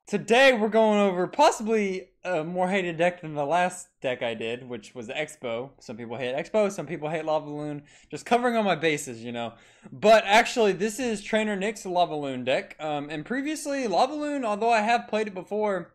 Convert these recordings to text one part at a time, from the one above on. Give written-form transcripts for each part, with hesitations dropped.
Today we're going over possibly a more hated deck than the last deck I did, which was the Expo. Some people hate Expo, some people hate LavaLoon. Just covering all my bases, you know. But actually, this is Trainer Nick's LavaLoon deck. And previously, LavaLoon, although I have played it before,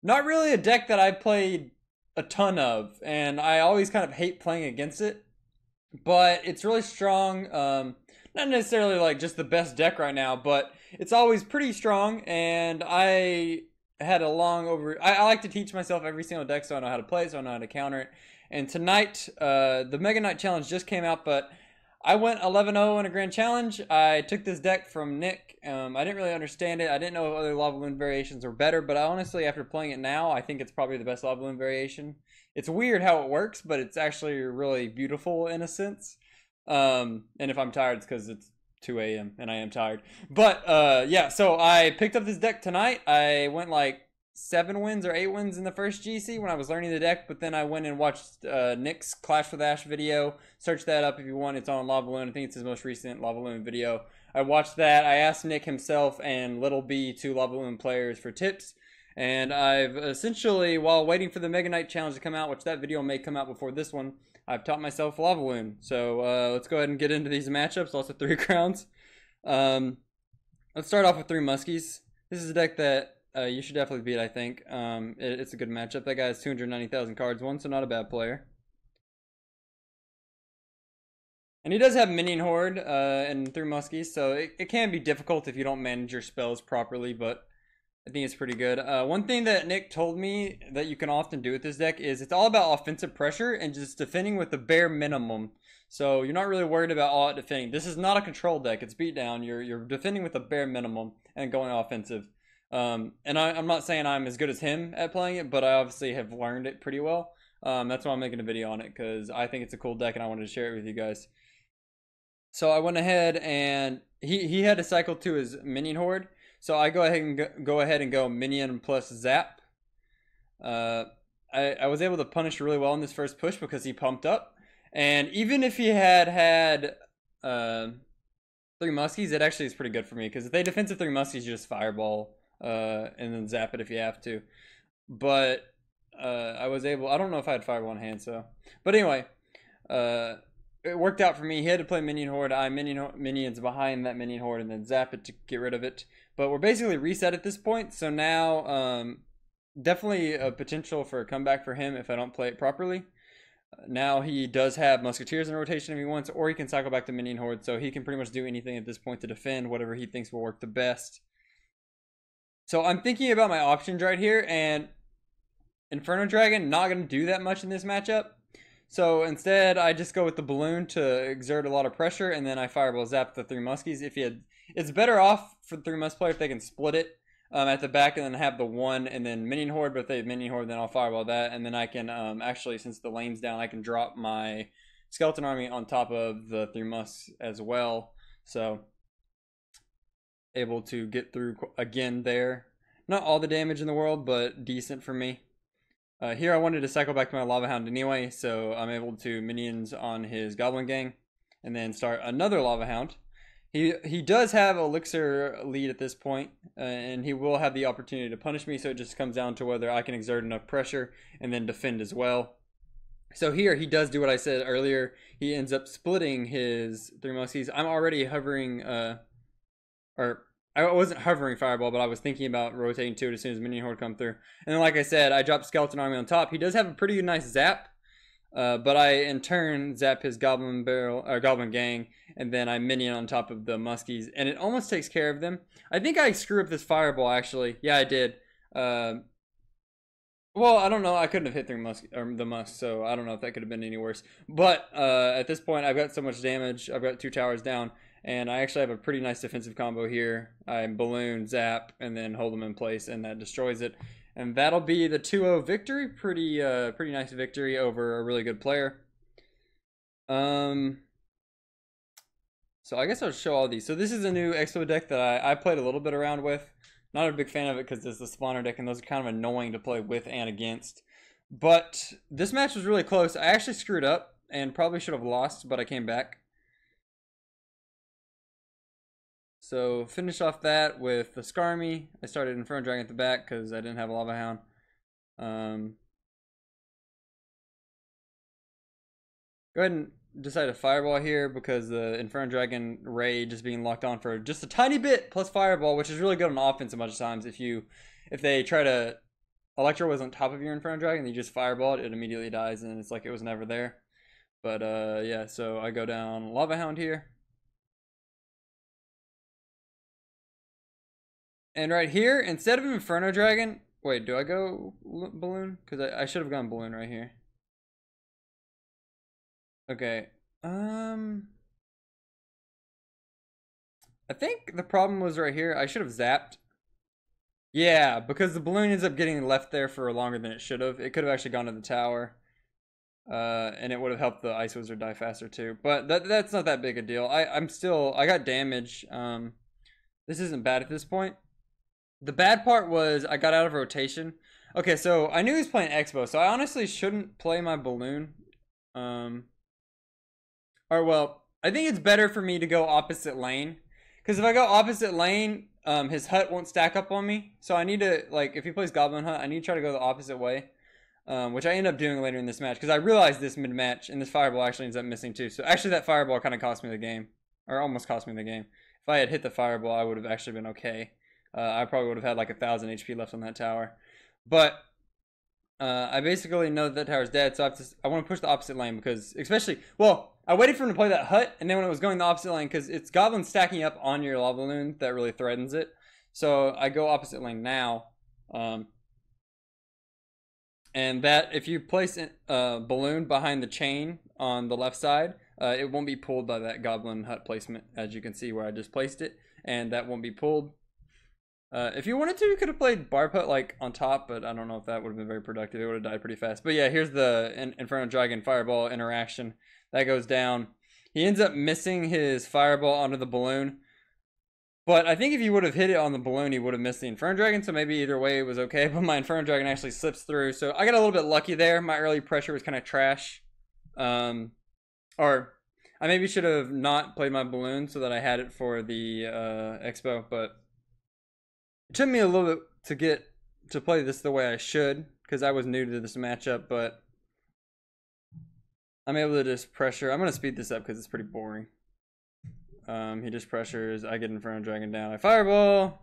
not really a deck that I played a ton of. And I always kind of hate playing against it. But it's really strong. Not necessarily like just the best deck right now, but it's always pretty strong. And I had a long I like to teach myself every single deck so I know how to play it, so I know how to counter it. And tonight, the Mega Knight Challenge just came out, but I went 11-0 in a grand challenge. I took this deck from Nick. I didn't really understand it. I didn't know if other LavaLoon variations were better, but I honestly, after playing it now, I think it's probably the best LavaLoon variation. It's weird how it works, but it's actually really beautiful in a sense. And if I'm tired, it's because it's 2 a.m. and I am tired. But yeah, so I picked up this deck tonight. I went like 7 wins or 8 wins in the first GC when I was learning the deck, but then I went and watched Nick's Clash with Ash video. Search that up if you want. It's on LavaLoon. I think it's his most recent LavaLoon video. I watched that. I asked Nick himself and Little B, 2 LavaLoon players, for tips. And I've essentially, while waiting for the Mega Knight Challenge to come out, which that video may come out before this one, I've taught myself LavaLoon. So let's go ahead and get into these matchups. Also 3 crowns. Let's start off with 3 Muskies. This is a deck that you should definitely beat, I think. It's a good matchup. That guy has 290,000 cards won, so not a bad player. And he does have Minion Horde and 3 Muskies, so it can be difficult if you don't manage your spells properly, but I think it's pretty good. One thing that Nick told me that you can often do with this deck is it's all about offensive pressure and just defending with the bare minimum. So you're not really worried about all out defending. This is not a control deck. It's beatdown. You're defending with the bare minimum and going offensive. And I'm not saying I'm as good as him at playing it, but I obviously have learned it pretty well. That's why I'm making a video on it, because I think it's a cool deck and I wanted to share it with you guys. So I went ahead and he had to cycle to his Minion Horde. So I go ahead and go Minion plus Zap. I was able to punish really well in this first push because he pumped up. And even if he had 3 Muskies, it actually is pretty good for me. Because if they defensive 3 Muskies, you just Fireball and then Zap it if you have to. But I was able... I don't know if I had Fireball in hand, so... But anyway, it worked out for me. He had to play Minion Horde. I minions behind that Minion Horde and then Zap it to get rid of it. But we're basically reset at this point. So now, definitely a potential for a comeback for him if I don't play it properly. Now he does have Musketeers in rotation if he wants, or he can cycle back to Minion Horde. So he can pretty much do anything at this point to defend whatever he thinks will work the best. So I'm thinking about my options right here. And Inferno Dragon, not going to do that much in this matchup. So instead, I just go with the Balloon to exert a lot of pressure, and then I Fireball Zap the 3 Muskies. It's better off for the 3 Musk player if they can split it at the back and then have the 1 and then Minion Horde. But if they have Minion Horde, then I'll Fireball that, and then I can actually, since the lane's down, I can drop my Skeleton Army on top of the 3 Musks as well. So able to get through again there. Not all the damage in the world, but decent for me. Here I wanted to cycle back to my Lava Hound anyway, so I'm able to minions on his Goblin Gang and then start another Lava Hound. He does have Elixir lead at this point, and he will have the opportunity to punish me, so it just comes down to whether I can exert enough pressure and then defend as well. So here he does do what I said earlier. He ends up splitting his 3 Muskies. I'm already hovering, I wasn't hovering Fireball, but I was thinking about rotating to it as soon as Minion Horde come through. And then, like I said, I dropped Skeleton Army on top. He does have a pretty nice Zap, but I, in turn, zap his Goblin Gang, and then I Minion on top of the Muskies, and it almost takes care of them. I think I screw up this Fireball, actually. Yeah, I did. Well, I don't know. I couldn't have hit the Musk, so I don't know if that could have been any worse. But at this point, I've got so much damage. I've got 2 towers down. And I actually have a pretty nice defensive combo here. I Balloon, Zap, and then hold them in place, and that destroys it. And that'll be the 2-0 victory. Pretty nice victory over a really good player. So I guess I'll show all these. So this is a new Expo deck that I played a little bit around with. Not a big fan of it because it's the spawner deck, and those are kind of annoying to play with and against. But this match was really close. I actually screwed up and probably should have lost, but I came back. So finish off that with the Skarmy. I started Inferno Dragon at the back because I didn't have a Lava Hound. Go ahead and decide to Fireball here because the Inferno Dragon Rage is being locked on for just a tiny bit plus Fireball, which is really good on offense a bunch of times. If they try to Electro was on top of your Inferno Dragon, you just Fireball it immediately dies, and it's like it was never there. But yeah, so I go down Lava Hound here. And right here, instead of Inferno Dragon, wait, do I go Balloon? Because I should have gone Balloon right here. Okay. I think the problem was right here. I should have zapped. Yeah, because the balloon ends up getting left there for longer than it should have. It could have actually gone to the tower. And it would have helped the Ice Wizard die faster too. But that's not that big a deal. I got damage. This isn't bad at this point. The bad part was I got out of rotation. Okay, so I knew he was playing Expo, so I honestly shouldn't play my balloon. Or well, I think it's better for me to go opposite lane. Because if I go opposite lane, his hut won't stack up on me. So I need to, like, if he plays Goblin Hut, I need to try to go the opposite way. Which I end up doing later in this match. Because I realized this mid-match, and this Fireball actually ends up missing too. So actually that Fireball kind of cost me the game. Or almost cost me the game. If I had hit the Fireball, I would have actually been okay. I probably would have had like 1,000 HP left on that tower. But I basically know that tower's dead, so I want to push the opposite lane because, especially, well, I waited for him to play that hut, and then when it was going the opposite lane, because it's goblins stacking up on your LavaLoon that really threatens it. So I go opposite lane now. And that, if you place a balloon behind the chain on the left side, it won't be pulled by that goblin hut placement, as you can see where I just placed it, and that won't be pulled. If you wanted to, you could have played Bar Putt like on top, but I don't know if that would have been very productive. It would have died pretty fast. But yeah, here's the Inferno Dragon Fireball interaction. That goes down. He ends up missing his Fireball onto the balloon. But I think if you would have hit it on the balloon, he would have missed the Inferno Dragon. So maybe either way it was okay. But my Inferno Dragon actually slips through. So I got a little bit lucky there. My early pressure was kind of trash. Or I maybe should have not played my balloon so that I had it for the Expo. But it took me a little bit to get to play this the way I should, because I was new to this matchup, but I'm able to just pressure. I'm going to speed this up because it's pretty boring. He just pressures. I get Inferno Dragon down. I Fireball.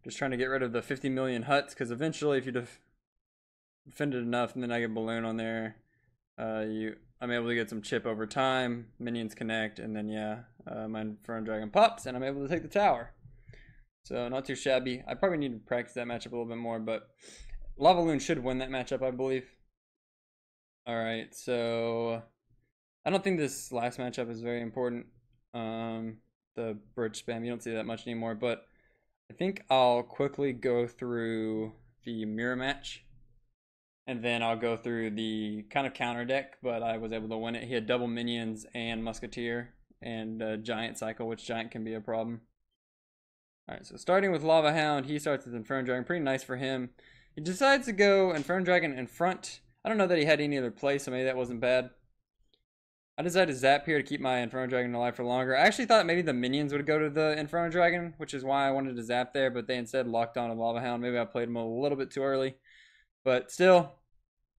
Just trying to get rid of the 50 million huts, because eventually if you defend it enough, and then I get Balloon on there, I'm able to get some chip over time. Minions connect, and then yeah, my Inferno Dragon pops, and I'm able to take the tower. So not too shabby. I probably need to practice that matchup a little bit more, but LavaLoon should win that matchup, I believe. Alright, so I don't think this last matchup is very important. The bridge spam, you don't see that much anymore, but I think I'll quickly go through the mirror match. And then I'll go through the kind of counter deck, but I was able to win it. He had double minions and musketeer and giant cycle, which giant can be a problem. Alright, so starting with Lava Hound, he starts with Inferno Dragon. Pretty nice for him. He decides to go Inferno Dragon in front. I don't know that he had any other play, so maybe that wasn't bad. I decided to zap here to keep my Inferno Dragon alive for longer. I actually thought maybe the minions would go to the Inferno Dragon, which is why I wanted to zap there, but they instead locked on a Lava Hound. Maybe I played him a little bit too early. But still,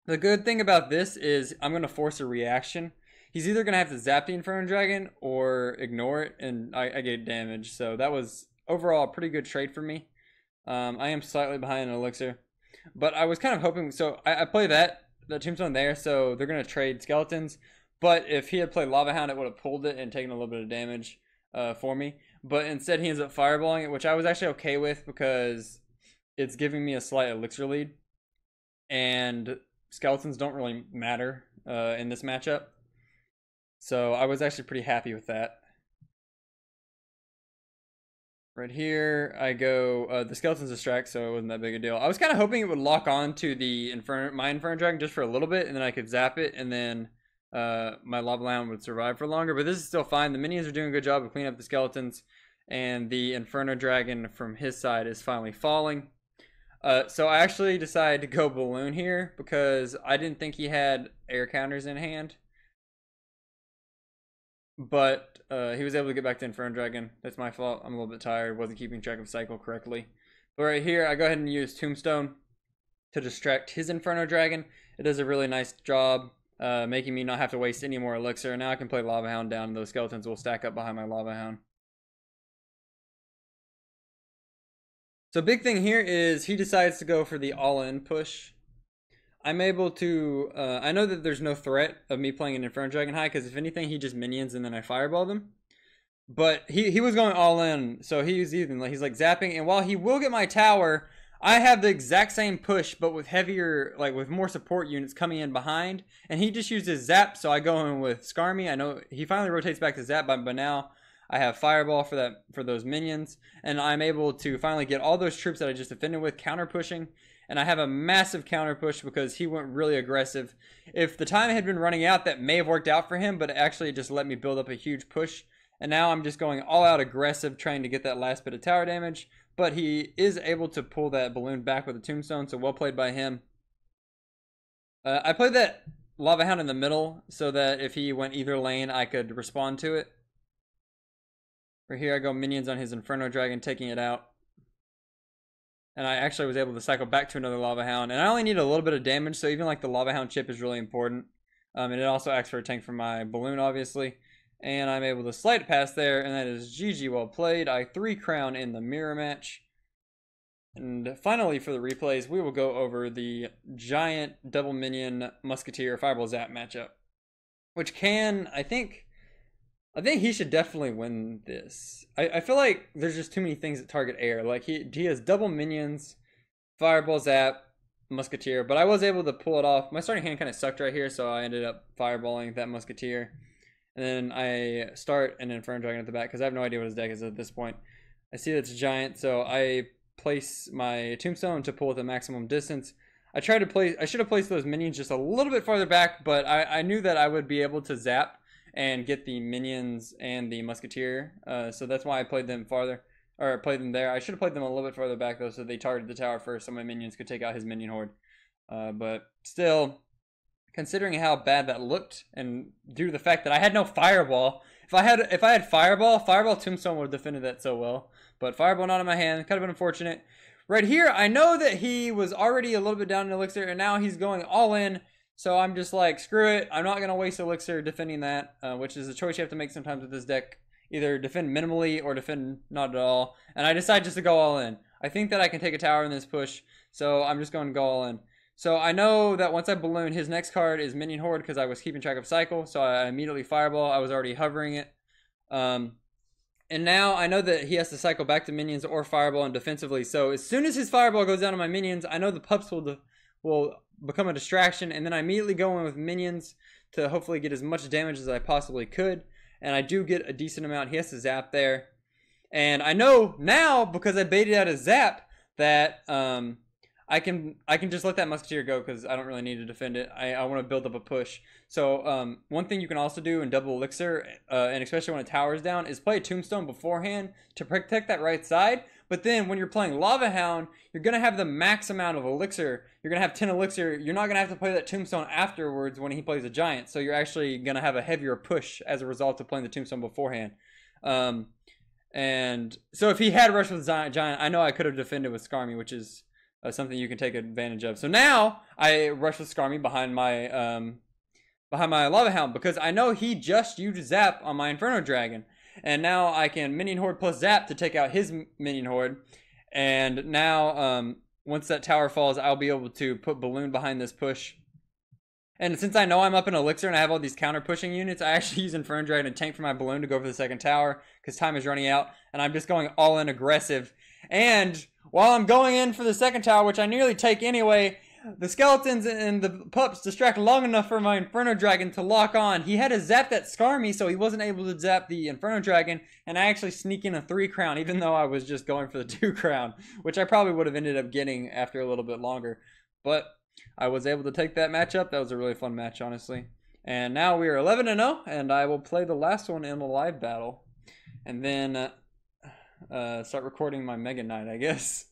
the good thing about this is I'm going to force a reaction. He's either going to have to zap the Inferno Dragon or ignore it, and I get damage. So that was overall a pretty good trade for me. I am slightly behind in elixir, but I was kind of hoping. So I play that tombstone there, so they're gonna trade skeletons. But if he had played Lava Hound, it would have pulled it and taken a little bit of damage for me. But instead, he ends up fireballing it, which I was actually okay with because it's giving me a slight elixir lead, and skeletons don't really matter in this matchup. So I was actually pretty happy with that. Right here, I go, the skeleton's distract, so it wasn't that big a deal. I was kind of hoping it would lock on to the my Inferno Dragon just for a little bit, and then I could zap it, and then my LavaLoon would survive for longer. But this is still fine. The minions are doing a good job of cleaning up the skeletons, and the Inferno Dragon from his side is finally falling. So I actually decided to go Balloon here, because I didn't think he had air counters in hand. but he was able to get back to Inferno Dragon. That's my fault. I'm a little bit tired. Wasn't keeping track of cycle correctly. But right here, I go ahead and use Tombstone to distract his Inferno Dragon. It does a really nice job, making me not have to waste any more elixir. Now I can play Lava Hound down, and those skeletons will stack up behind my Lava Hound. So big thing here is he decides to go for the all-in push. I'm able to, I know that there's no threat of me playing an Inferno Dragon high, because if anything, he just minions and then I fireball them. But he was going all in, so he's like zapping, and while he will get my tower, I have the exact same push, but with heavier, like with more support units coming in behind, and he just uses zap, so I go in with Skarmy. I know he finally rotates back to zap, but now I have fireball for those minions, and I'm able to finally get all those troops that I just defended with counter pushing. And I have a massive counter push because he went really aggressive. If the time had been running out, that may have worked out for him, but actually it just let me build up a huge push. And now I'm just going all out aggressive, trying to get that last bit of tower damage. But he is able to pull that balloon back with a tombstone, so well played by him. I played that Lava Hound in the middle so that if he went either lane, I could respond to it. Right here I go minions on his Inferno Dragon, taking it out. And I actually was able to cycle back to another Lava Hound. And I only need a little bit of damage, so even like the Lava Hound chip is really important. And it also acts for a tank for my balloon, obviously. And I'm able to slide past there, and that is GG, well played. I 3-crown in the mirror match. And finally, for the replays, we will go over the giant double minion musketeer fireball zap matchup. Which can, I think he should definitely win this. I feel like there's just too many things that target air. Like he has double minions, fireball zap, musketeer, but I was able to pull it off. My starting hand kind of sucked right here, so I ended up fireballing that musketeer. And then I start an Inferno Dragon at the back because I have no idea what his deck is at this point. I see that's giant, so I place my Tombstone to pull at the maximum distance. I should have placed those minions just a little bit farther back, but I knew that I would be able to zap and get the minions and the musketeer, so that's why I played them farther, or played them there. I should have played them a little bit farther back though, so they targeted the tower first, so my minions could take out his minion horde. But still, considering how bad that looked, and due to the fact that I had no fireball, if I had fireball Tombstone would have defended that so well. But fireball not in my hand, kind of unfortunate. Right here, I know that he was already a little bit down in elixir, and now he's going all in. So I'm just like, screw it. I'm not going to waste elixir defending that, which is a choice you have to make sometimes with this deck. Either defend minimally or defend not at all. And I decide just to go all in. I think that I can take a tower in this push, so I'm just going to go all in. So I know that once I balloon, his next card is Minion Horde because I was keeping track of cycle, so I immediately fireball. I was already hovering it. And now I know that he has to cycle back to minions or fireball and defensively. So as soon as his fireball goes down to my minions, I know the pups will become a distraction, and then I immediately go in with minions to hopefully get as much damage as I possibly could. And I do get a decent amount. He has to zap there. And I know now, because I baited out a zap, that I can just let that musketeer go because I don't really need to defend it. I want to build up a push. So one thing you can also do in double elixir, and especially when a tower is down, is play a tombstone beforehand to protect that right side. But then when you're playing Lava Hound, you're going to have the max amount of elixir. You're going to have 10 elixir. You're not going to have to play that tombstone afterwards when he plays a giant. So you're actually going to have a heavier push as a result of playing the tombstone beforehand. And so if he had rushed with giant, I know I could have defended with Skarmy, which is something you can take advantage of. So now I rush with Skarmy behind my Lava Hound because I know he just used Zap on my Inferno Dragon. And now I can Minion Horde plus Zap to take out his Minion Horde. And now, once that tower falls, I'll be able to put Balloon behind this push. And since I know I'm up in Elixir and I have all these counter pushing units, I actually use Inferno Dragon to tank for my Balloon to go for the second tower because time is running out. And I'm just going all in aggressive. And while I'm going in for the second tower, which I nearly take anyway, the skeletons and the pups distract long enough for my Inferno Dragon to lock on. He had to zap that Skarmy, so he wasn't able to zap the Inferno Dragon, and I actually sneak in a 3-crown, even though I was just going for the 2-crown, which I probably would have ended up getting after a little bit longer. But I was able to take that matchup. That was a really fun match, honestly. And now we are 11-0, and I will play the last one in a live battle. And then start recording my Mega Knight, I guess.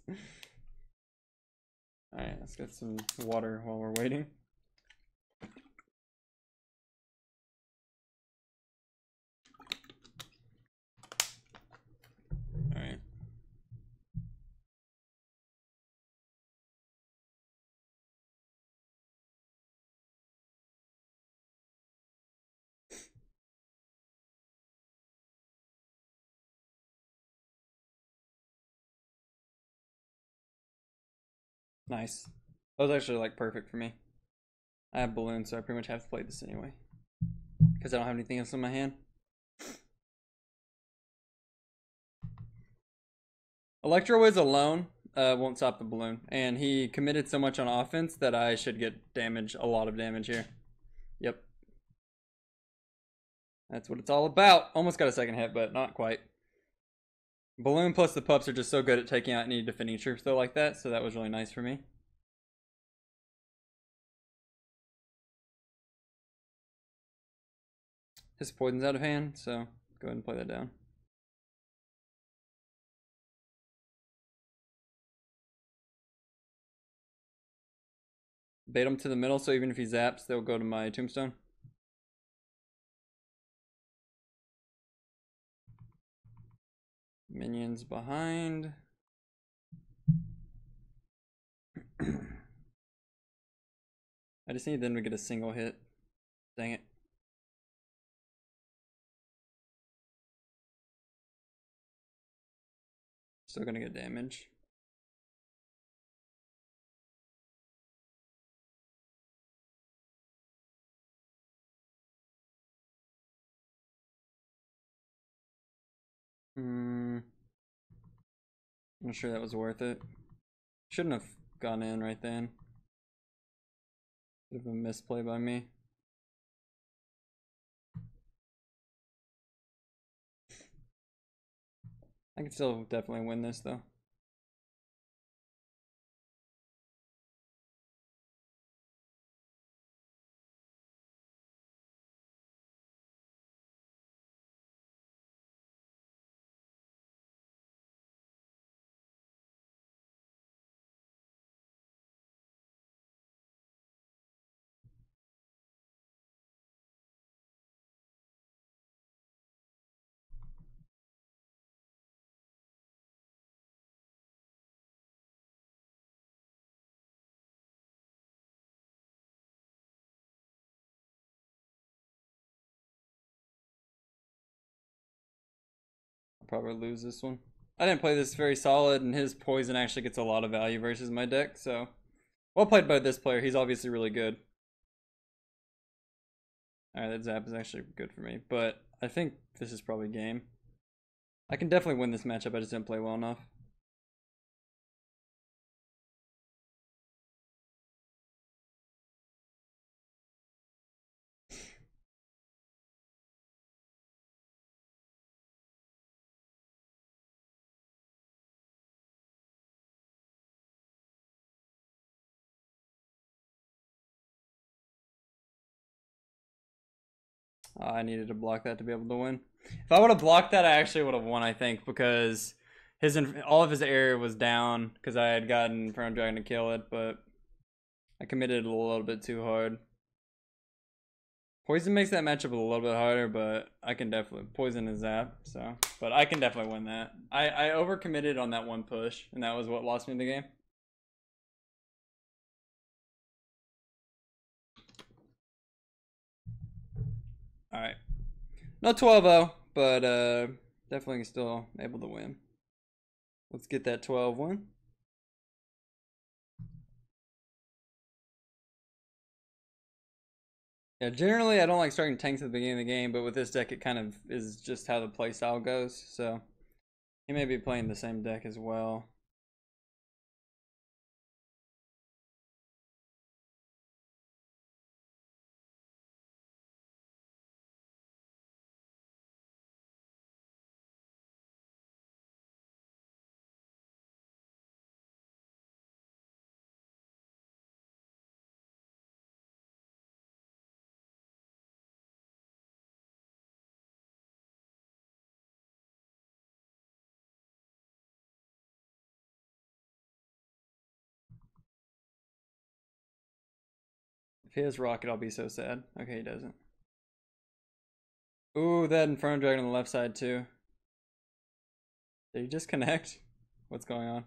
Alright, let's get some water while we're waiting. Nice. That was actually like perfect for me. I have balloons, so I pretty much have to play this anyway. Because I don't have anything else in my hand. Electrowiz alone won't stop the balloon. And he committed so much on offense that I should get damage, a lot of damage here. Yep. That's what it's all about. Almost got a second hit, but not quite. Balloon plus the pups are just so good at taking out any defending troops though like that, so that was really nice for me. His poison's out of hand, so go ahead and play that down. Bait him to the middle, so even if he zaps, they'll go to my tombstone. Minions behind. I just need them to get a single hit. Dang it. Still gonna get damage. I'm not sure that was worth it. Shouldn't have gone in right then. Bit of a misplay by me. I can still definitely win this though. I'll probably lose this one. I didn't play this very solid, and his poison actually gets a lot of value versus my deck, so well played by this player. He's obviously really good. Alright, that zap is actually good for me, but I think this is probably game. I can definitely win this matchup, I just didn't play well enough. I needed to block that to be able to win. If I would have blocked that, I actually would have won, I think, because all of his area was down because I had gotten Front Dragon to kill it, but I committed a little bit too hard. Poison makes that matchup a little bit harder, but I can definitely poison his zap, so but I can definitely win that. I overcommitted on that one push, and that was what lost me the game. Alright. No 12-0, but definitely still able to win. Let's get that 12-1. Yeah, generally I don't like starting tanks at the beginning of the game, but with this deck it kind of is just how the playstyle goes, so he may be playing the same deck as well. If he has rocket, I'll be so sad. Okay, he doesn't. Ooh, that Inferno Dragon on the left side too. Did he disconnect? What's going on?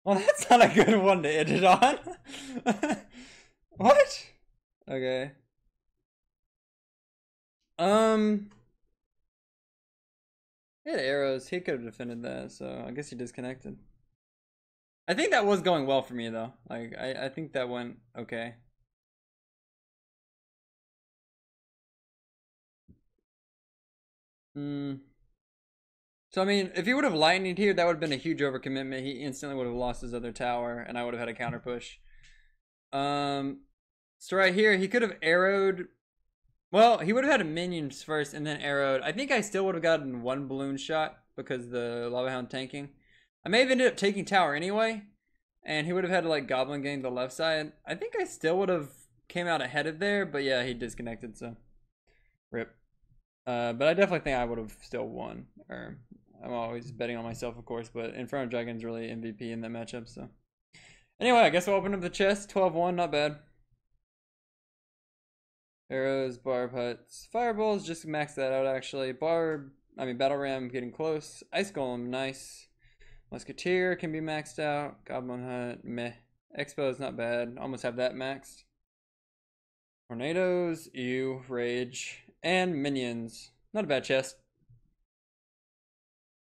Well, that's not a good one to end it on. What? Okay. He had arrows. He could have defended that, so I guess he disconnected. I think that was going well for me, though. Like, I think that went okay. So, I mean, if he would have lightninged here, that would have been a huge overcommitment. He instantly would have lost his other tower, and I would have had a counter push. So right here, he could have arrowed. Well, he would have had minions first and then arrowed. I think I still would have gotten one balloon shot because the Lava Hound tanking. I may have ended up taking tower anyway, and he would have had to like Goblin gang the left side. I think I still would have came out ahead of there, but yeah, he disconnected, so rip. But I definitely think I would have still won. Or I'm always betting on myself, of course, but Inferno Dragon's really MVP in that matchup, so. Anyway, I guess we'll open up the chest. 12-1, not bad. Arrows, barb huts, fireballs, just max that out actually. Battle ram getting close. Ice golem, nice. Musketeer can be maxed out. Goblin hut, meh. Expo is not bad. Almost have that maxed. Tornadoes, ew, rage, and minions. Not a bad chest.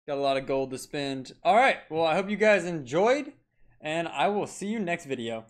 Got a lot of gold to spend. Alright, well I hope you guys enjoyed, and I will see you next video.